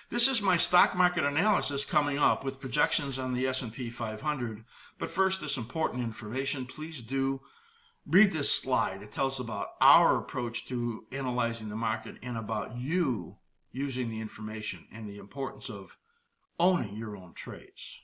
This is my stock market analysis coming up with projections on the S&P 500. But first, this important information, please do read this slide. It tells about our approach to analyzing the market and about you using the information and the importance of owning your own trades.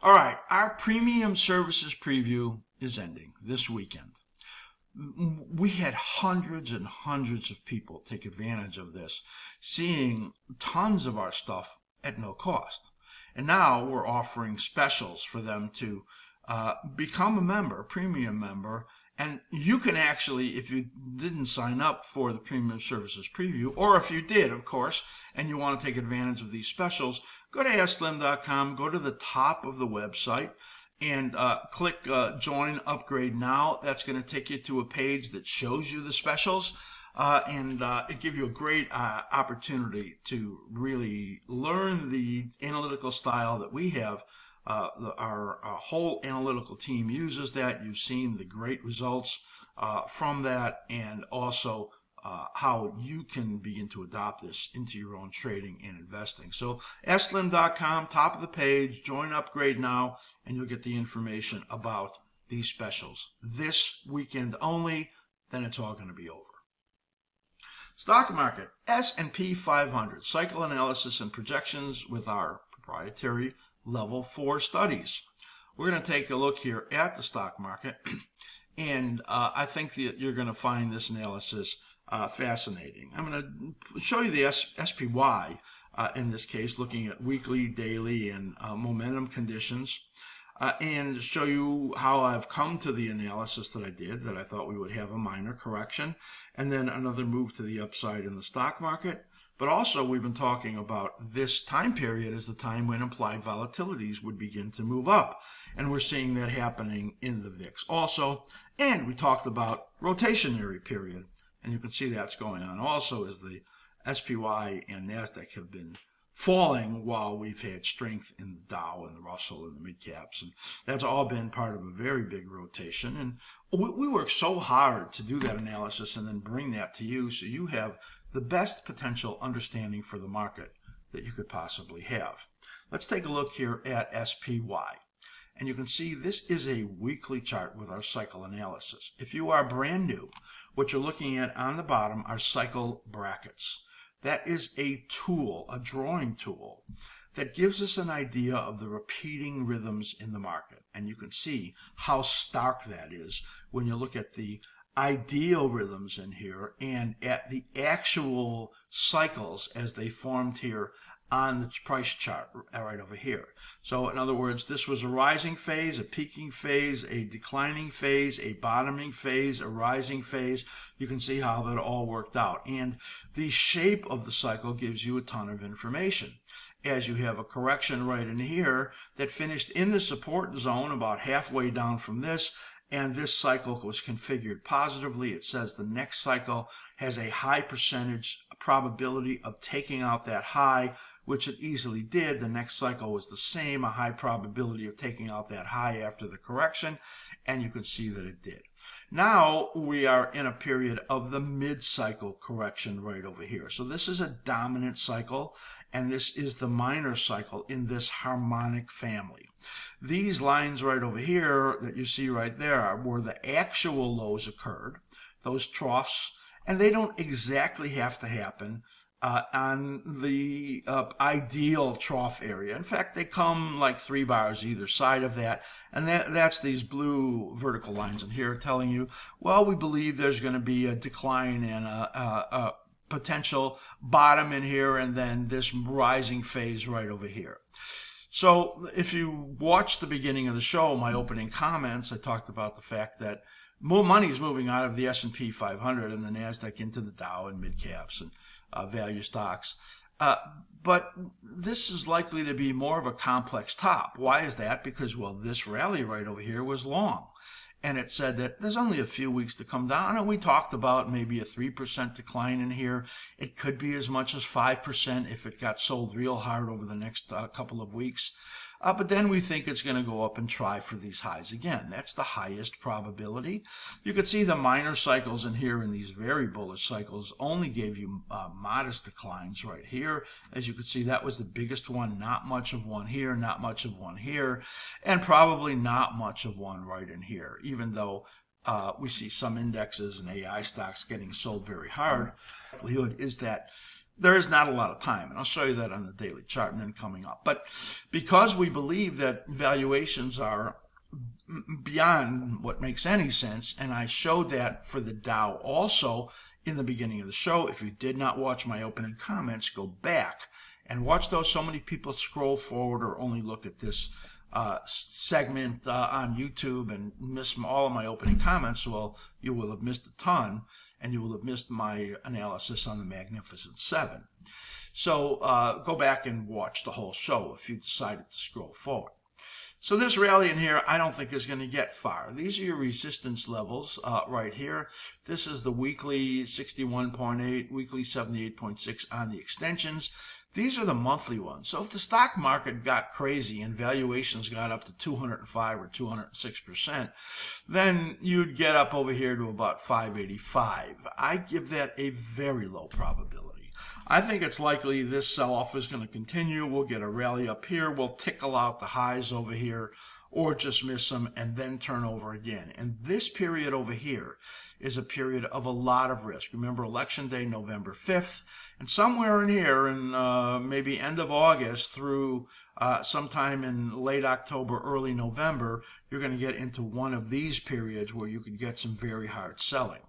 All right, our premium services preview is ending this weekend. We had hundreds and hundreds of people take advantage of this, seeing tons of our stuff at no cost. And now we're offering specials for them to become a member, a premium member. And you can actually, if you didn't sign up for the premium services preview, or if you did, of course, and you want to take advantage of these specials, go to askSlim.com, go to the top of the website, and click Join Upgrade Now. That's going to take you to a page that shows you the specials, and it gives you a great opportunity to really learn the analytical style that we have. Our whole analytical team uses that. You've seen the great results from that, and also how you can begin to adopt this into your own trading and investing. So askSlim.com, top of the page, join Upgrade Now, and you'll get the information about these specials. This weekend only, then it's all going to be over. Stock market, S&P 500, cycle analysis and projections with our proprietary Level 4 studies. We're going to take a look here at the stock market, and I think that you're going to find this analysis fascinating. I'm going to show you the SPY in this case, looking at weekly, daily, and momentum conditions, and show you how I've come to the analysis that I did, that I thought we would have a minor correction, and then another move to the upside in the stock market. But also, we've been talking about this time period as the time when implied volatilities would begin to move up. And we're seeing that happening in the VIX also. And we talked about rotationary period. And you can see that's going on also as the SPY and NASDAQ have been falling while we've had strength in the Dow and the Russell and the mid caps. And that's all been part of a very big rotation. And we work so hard to do that analysis and then bring that to you so you have the best potential understanding for the market that you could possibly have. Let's take a look here at SPY. And you can see this is a weekly chart with our cycle analysis. If you are brand new, what you're looking at on the bottom are cycle brackets. That is a tool, a drawing tool, that gives us an idea of the repeating rhythms in the market. And you can see how stark that is when you look at the ideal rhythms in here and at the actual cycles as they formed here on the price chart right over here. So in other words, this was a rising phase, a peaking phase, a declining phase, a bottoming phase, a rising phase. You can see how that all worked out. And the shape of the cycle gives you a ton of information. As you have a correction right in here that finished in the support zone about halfway down from this, and this cycle was configured positively. It says the next cycle has a high percentage probability of taking out that high, which it easily did. The next cycle was the same, a high probability of taking out that high after the correction, and you can see that it did. Now we are in a period of the mid-cycle correction right over here. So this is a dominant cycle, and this is the minor cycle in this harmonic family. These lines right over here that you see right there are where the actual lows occurred, those troughs, and they don't exactly have to happen on the ideal trough area. In fact, they come like 3 bars either side of that, and that's these blue vertical lines in here telling you, well, we believe there's going to be a decline and a potential bottom in here, and then this rising phase right over here. So if you watch the beginning of the show, my opening comments, I talked about the fact that more money is moving out of the S&P 500 and the NASDAQ into the Dow and mid caps and value stocks. But this is likely to be more of a complex top. Why is that? Because, well, this rally right over here was long. And it said that there's only a few weeks to come down. And we talked about maybe a 3% decline in here. It could be as much as 5% if it got sold real hard over the next couple of weeks. but then we think it's going to go up and try for these highs again. That's the highest probability. You can see the minor cycles in here, and these very bullish cycles only gave you modest declines right here. As you can see, that was the biggest one. Not much of one here, not much of one here, and probably not much of one right in here, even though we see some indexes and AI stocks getting sold very hard. The likelihood is that there is not a lot of time, and I'll show you that on the daily chart and then coming up. But because we believe that valuations are beyond what makes any sense, and I showed that for the Dow also in the beginning of the show. If you did not watch my opening comments, go back and watch those. So many people scroll forward or only look at this segment on YouTube and miss all of my opening comments. Well, you will have missed a ton, and you will have missed my analysis on the Magnificent Seven. So go back and watch the whole show if you decided to scroll forward. So this rally in here, I don't think is going to get far. These are your resistance levels right here. This is the weekly 61.8, weekly 78.6 on the extensions. These are the monthly ones. So if the stock market got crazy and valuations got up to 205 or 206%, then you'd get up over here to about 585. I give that a very low probability. I think it's likely this sell-off is going to continue. We'll get a rally up here. We'll tickle out the highs over here or just miss them and then turn over again. And this period over here is a period of a lot of risk. Remember, election day, November 5th. And somewhere in here, in maybe end of August through sometime in late October, early November, you're going to get into one of these periods where you could get some very hard selling.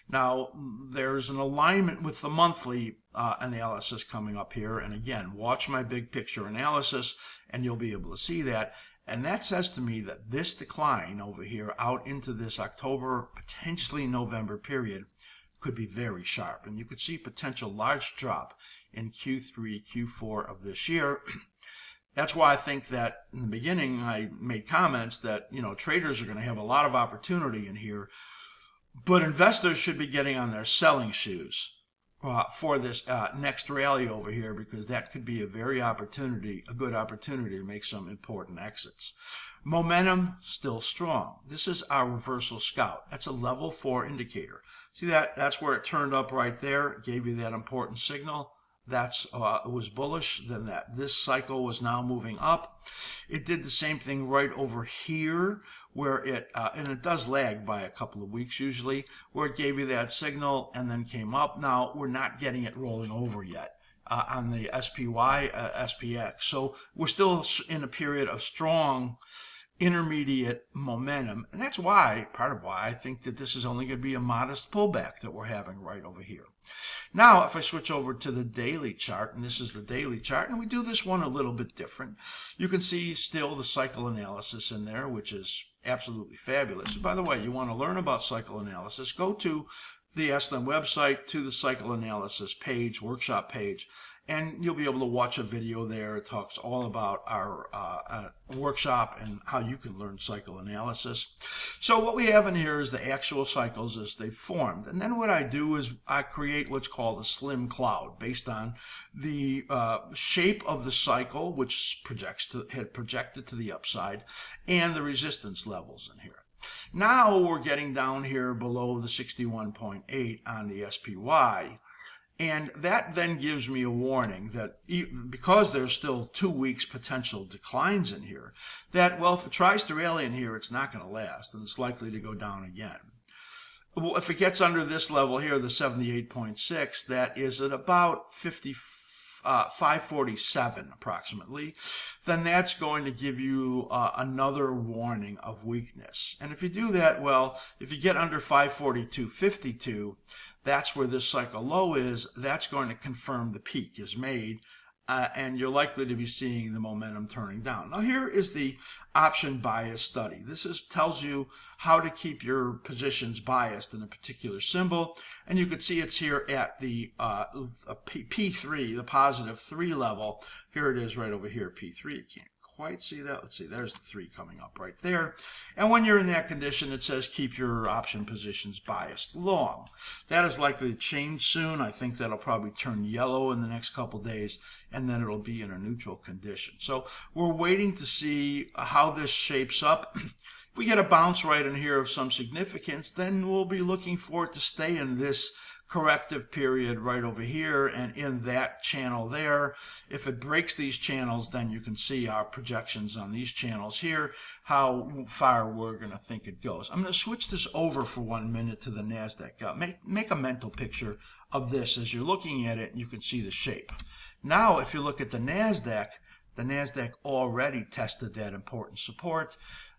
Now, there's an alignment with the monthly analysis coming up here. And again, watch my big picture analysis, and you'll be able to see that. And that says to me that this decline over here out into this October, potentially November period could be very sharp. And you could see potential large drop in Q3, Q4 of this year. That's why I think that in the beginning I made comments that, traders are going to have a lot of opportunity in here, but investors should be getting on their selling shoes for this next rally over here, because that could be a good opportunity to make some important exits. Momentum still strong. This is our reversal scout. That's a level 4 indicator. See that? That's where it turned up right there. It gave you that important signal. That's it was bullish. Then this cycle was now moving up. It did the same thing right over here, where it and it does lag by a couple of weeks usually, where it gave you that signal and then came up. Now we're not getting it rolling over yet on the SPY, SPX. So we're still in a period of strong intermediate momentum, and that's part of why I think that this is only going to be a modest pullback that we're having right over here. Now, if I switch over to the daily chart, and this is the daily chart, and we do this one a little bit different, you can see still the cycle analysis in there, which is absolutely fabulous. By the way, you want to learn about cycle analysis, go to the askSlim website, to the cycle analysis page, workshop page, and you'll be able to watch a video there. It talks all about our workshop and how you can learn cycle analysis. So what we have in here is the actual cycles as they formed. And then what I do is I create what's called a slim cloud based on the shape of the cycle, which had projected to the upside, and the resistance levels in here. Now we're getting down here below the 61.8 on the SPY. And that then gives me a warning that because there's still 2 weeks potential declines in here, that, well, if it tries to rally in here, it's not going to last, and it's likely to go down again. Well, if it gets under this level here, the 78.6, that is at about 547 approximately, then that's going to give you another warning of weakness. And if you do that, well, if you get under 542.52, that's where this cycle low is. That's going to confirm the peak is made, and you're likely to be seeing the momentum turning down. Now, here is the option bias study. This tells you how to keep your positions biased in a particular symbol, and you can see it's here at the P3, the positive 3 level. Here it is right over here, P3. You can't quite see that. Let's see, there's the 3 coming up right there. And when you're in that condition, it says keep your option positions biased long. That is likely to change soon. I think that'll probably turn yellow in the next couple days, and then it'll be in a neutral condition. So we're waiting to see how this shapes up. If we get a bounce right in here of some significance, then we'll be looking for it to stay in this corrective period right over here and in that channel there. If it breaks these channels, then you can see our projections on these channels here, how far we're going to think it goes. I'm going to switch this over for 1 minute to the NASDAQ. Make a mental picture of this as you're looking at it, and you can see the shape. Now, if you look at the NASDAQ already tested that important support.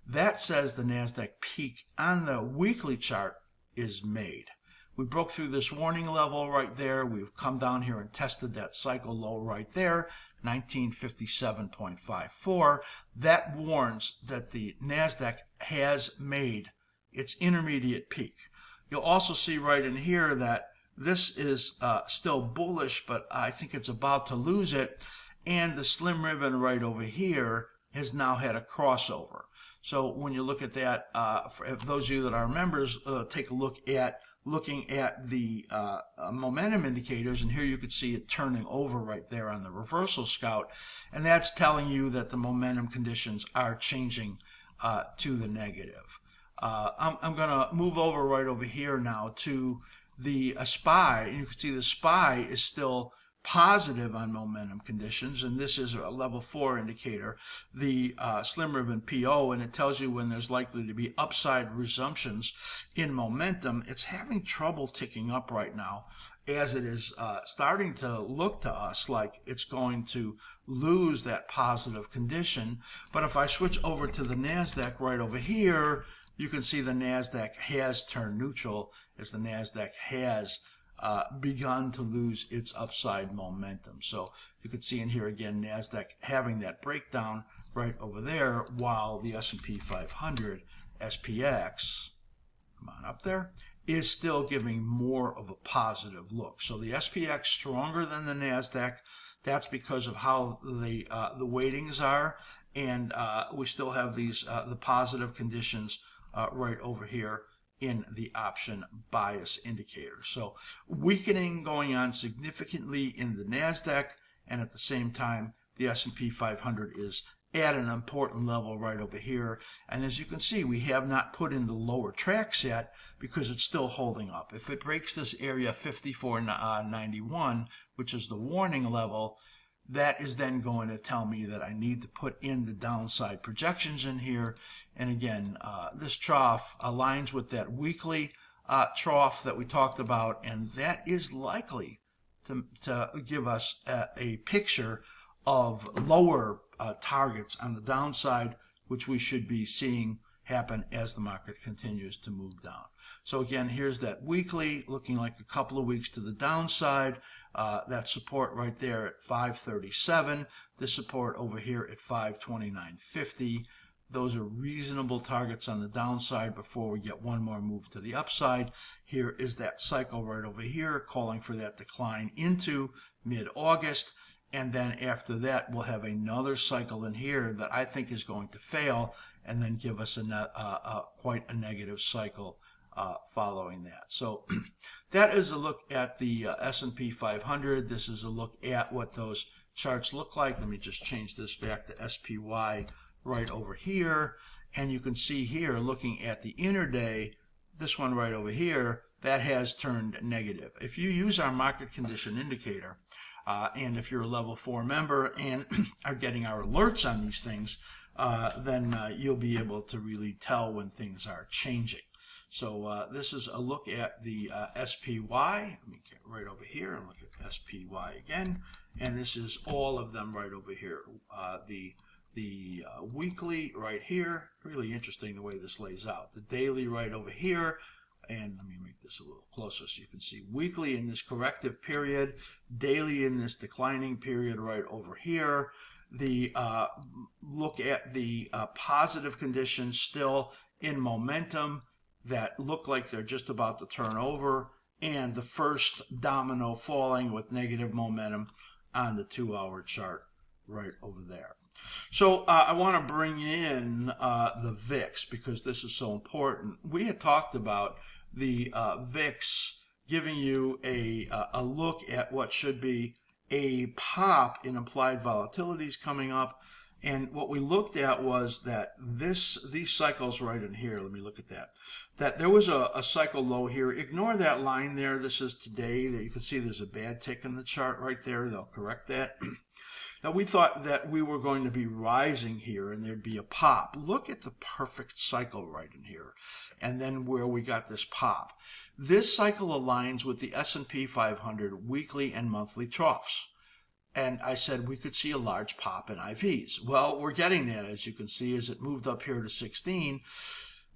That says the NASDAQ peak on the weekly chart is made. We broke through this warning level right there. We've come down here and tested that cycle low right there, 1957.54. That warns that the NASDAQ has made its intermediate peak. You'll also see right in here that this is still bullish, but I think it's about to lose it. And the slim ribbon right over here has now had a crossover. So when you look at that, for those of you that are members, take a look at looking at the momentum indicators, and here you could see it turning over right there on the reversal scout, and that's telling you that the momentum conditions are changing to the negative. I'm going to move over right over here now to the SPY, and you can see the SPY is still positive on momentum conditions, and this is a level 4 indicator, the slim ribbon PO, and it tells you when there's likely to be upside resumptions in momentum. It's having trouble ticking up right now, as it is starting to look to us like it's going to lose that positive condition. But if I switch over to the NASDAQ right over here, you can see the NASDAQ has turned neutral as the NASDAQ has begun to lose its upside momentum. So you can see in here again, NASDAQ having that breakdown right over there, while the S&P 500 SPX, come on up there, is still giving more of a positive look. So the SPX stronger than the NASDAQ. That's because of how the weightings are, and we still have these the positive conditions right over here in the option bias indicator. So weakening going on significantly in the NASDAQ, and at the same time the S&P 500 is at an important level right over here. And as you can see, we have not put in the lower tracks yet because it's still holding up. If it breaks this area 54.91, which is the warning level, that is then going to tell me that I need to put in the downside projections in here. And again, this trough aligns with that weekly trough that we talked about, and that is likely to give us a picture of lower targets on the downside, which we should be seeing happen as the market continues to move down. So again, here's that weekly looking like a couple of weeks to the downside. That support right there at 537, this support over here at 529.50. Those are reasonable targets on the downside before we get one more move to the upside. Here is that cycle right over here calling for that decline into mid-August. And then after that, we'll have another cycle in here that I think is going to fail and then give us quite a negative cycle following that. So that is a look at the S&P 500. This is a look at what those charts look like. Let me just change this back to SPY right over here. And you can see here, looking at the intraday, this one right over here, that has turned negative. If you use our market condition indicator, and if you're a level 4 member and are getting our alerts on these things, then you'll be able to really tell when things are changing. So this is a look at the SPY. Let me get right over here and look at SPY again. And this is all of them right over here. The weekly right here, really interesting the way this lays out. The daily right over here, and let me make this a little closer so you can see weekly in this corrective period, daily in this declining period right over here. The look at the positive conditions still in momentum that look like they're just about to turn over, and the first domino falling with negative momentum on the 2-hour chart right over there. So I want to bring in the VIX because this is so important. We had talked about the VIX giving you a look at what should be a pop in implied volatilities coming up. And what we looked at was that these cycles right in here, let me look at that there was a cycle low here. Ignore that line there. This is today. That you can see there's a bad tick in the chart right there. They'll correct that. Now we thought that we were going to be rising here and there'd be a pop. Look at the perfect cycle right in here. And then where we got this pop. This cycle aligns with the S&P 500 weekly and monthly troughs. And I said we could see a large pop in IVs. Well, we're getting that, as you can see, as it moved up here to 16.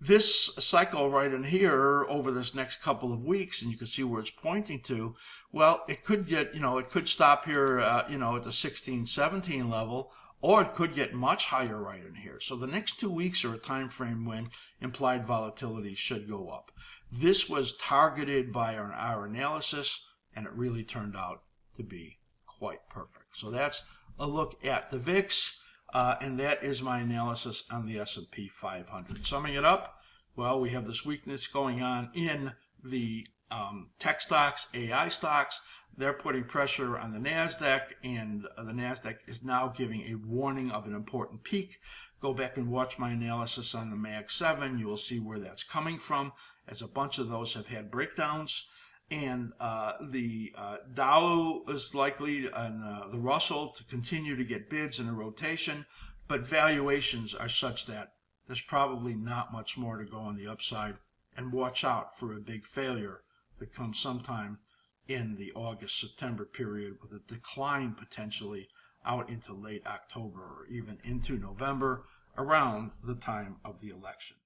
This cycle right in here over this next couple of weeks, and you can see where it's pointing to, well, it could get, it could stop here, at the 16, 17 level, or it could get much higher right in here. So the next 2 weeks are a time frame when implied volatility should go up. This was targeted by our analysis, and it really turned out to be quite perfect. So that's a look at the VIX, and that is my analysis on the S&P 500. Summing it up, well, we have this weakness going on in the tech stocks, AI stocks. They're putting pressure on the NASDAQ, and the NASDAQ is now giving a warning of an important peak. Go back and watch my analysis on the MAG 7. You will see where that's coming from, as a bunch of those have had breakdowns. And the Dow is likely, and the Russell, to continue to get bids in a rotation, but valuations are such that there's probably not much more to go on the upside. And watch out for a big failure that comes sometime in the August-September period, with a decline potentially out into late October or even into November, around the time of the election.